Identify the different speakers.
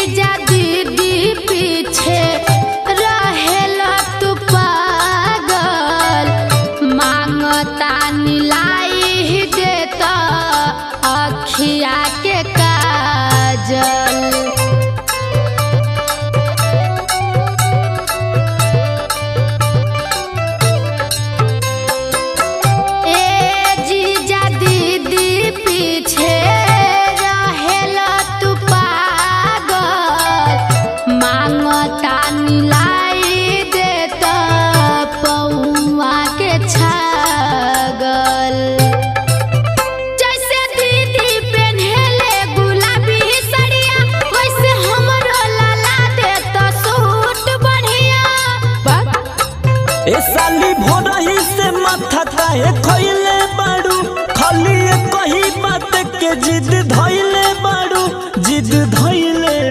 Speaker 1: जीजा दीदी पीछे रहेला तू पागल मांगता नीलाई देता अखिया के काजल।
Speaker 2: ए साली भोरही से माथा काहे खइले बाड़ू खाली कही बात के जिद